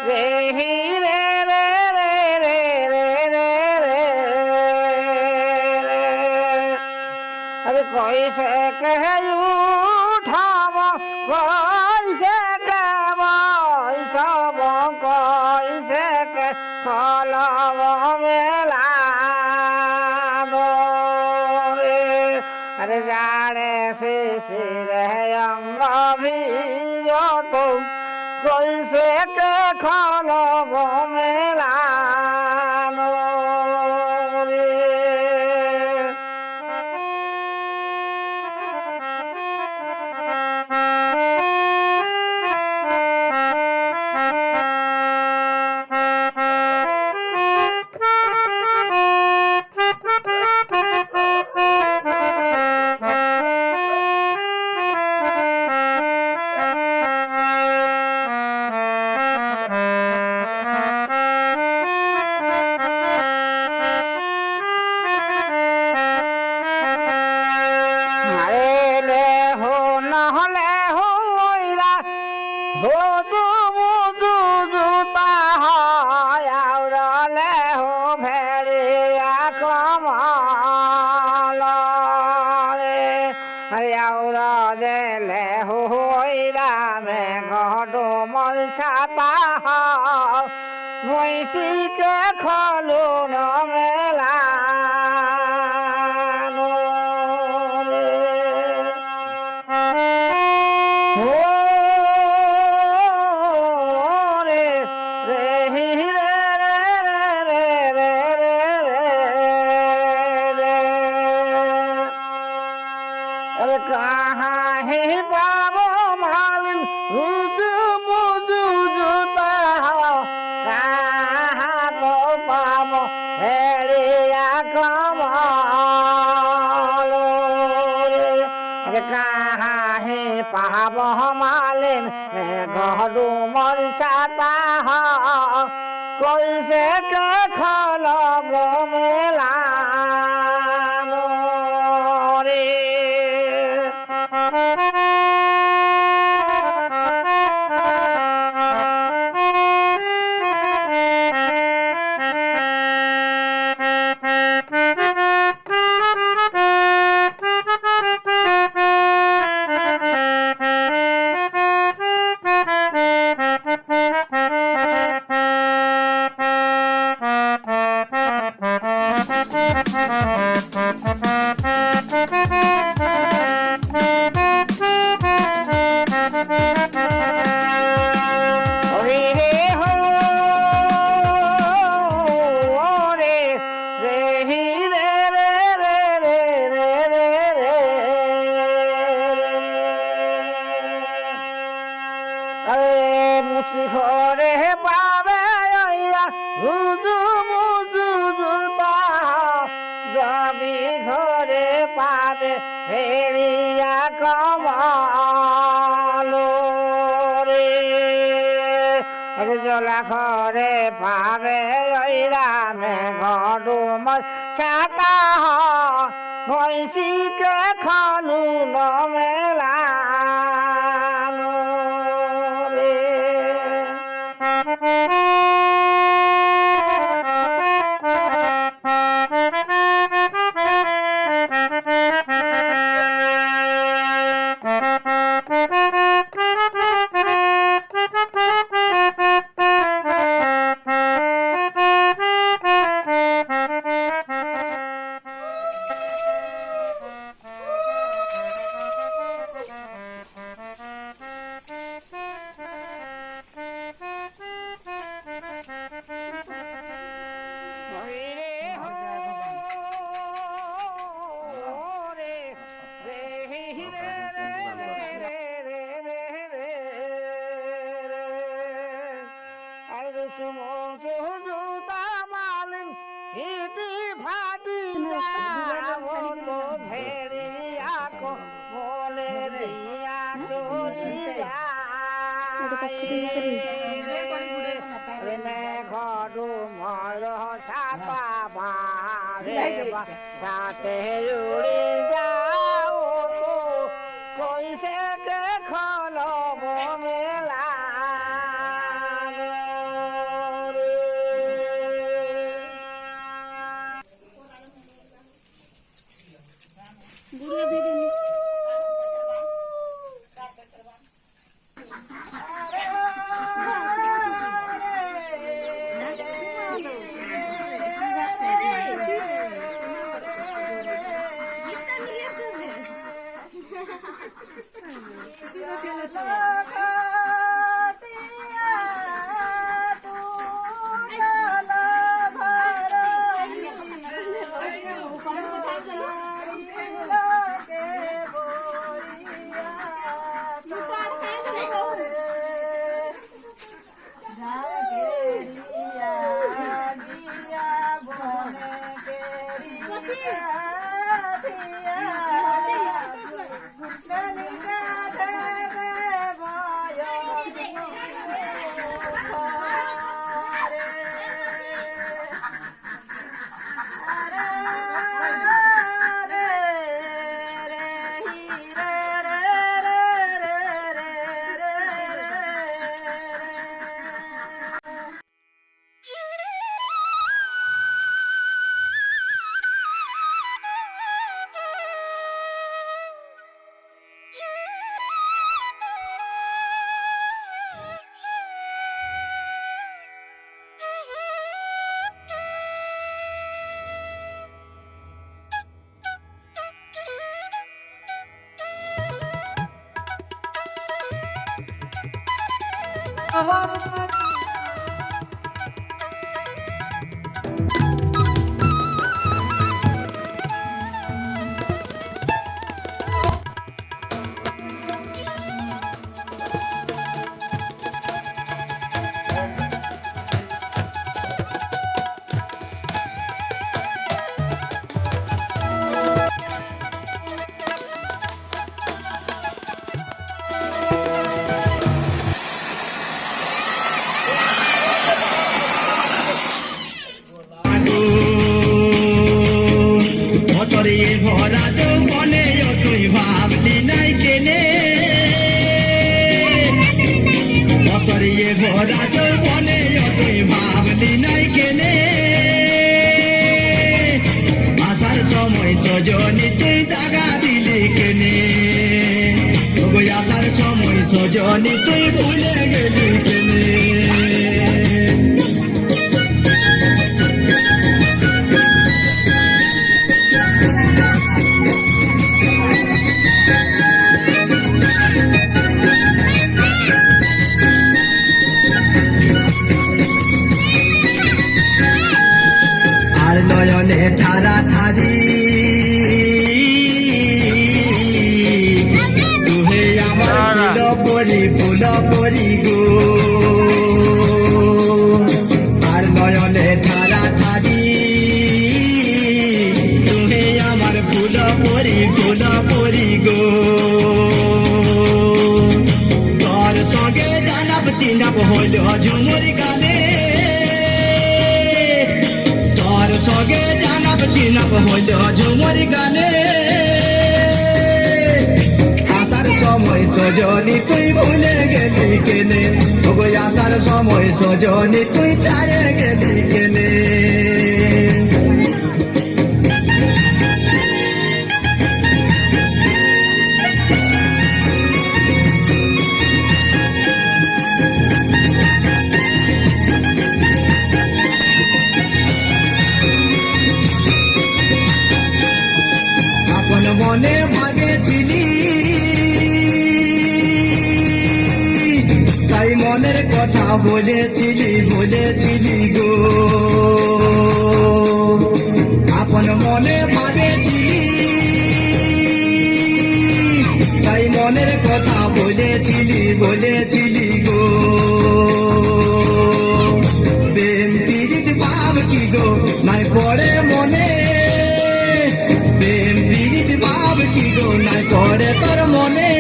রে হি রে রে রে রে রে রে রে अरे कैसे कहू ठाम कैसे सब कैसे के कलम मेला अरे जाने शिशिर अंग भी तो कैसे के कलम मेला रोजू मुजू जूता ले हो भेड़िया कमाल ले हो में घडो मल छाता भैंसी के खलू न मेला कहाँ है बाबो मालिन रुजु मुजु जुता कहाँ को पाबो हेड़िया कमाल कहाँ है पाबो मालिन घडू मर छाता कैसे के खलब मेला मुची घरे पावे रुजु मुजु जुता जबी घरे पावे हेड़िया कमालो रे जला घरे पावे में घडू मल छाता भैंसी के खलू न मेला জুতা মালিন হিটি ফাটি ভেড়িয়া বলে রিয়া চোরি ঘডু মর ছাপা বাতে উড়ি যাও কইসে কে খলব মেলা অতরে ভরা যৌবনে তুই ভাবলি নাই কেনে অতরে ভরা যৌবনে তুই ভাবলি নাই কেনে আসার সময় সজনি তুই দাগা দিলি কেনে আসার সময় সজনি তুই ভুলে গেলি কেনে নয়নে ঠারা ঠারি তুহে আমার ফুল পরি গো আর নয়নে ঠারা ঠারি তুহে আমার ফুল পরি গো তোর সঙ্গে জানাব চিনাব হইল ঝুমুর গানে সগে জানাব চিনাব হইল ঝুমুর গানে আসার সময় সজনি তুই ভুলে গেলি কেনে আসার সময় সজনি তুই ছাড়ে গেলি কেনে মনে ভাগেছিলি তাই মনের কথা বলেছিলি গো আপন মনে ভাগেছিলি তাই মনের কথা বলেছিলি গো প্রেম পীড়িত ভাব কি গো নাই পড়ে মনে কি গো নাই পড়ে তোর মনে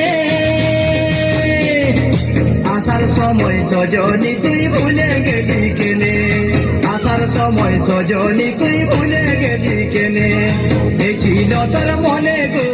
আসার সময় সজনি তুই ভুলে গেলি কেনে আসার সময় সজনি তুই ভুলে গেলি কেনে এই ছিল তোর মনে গো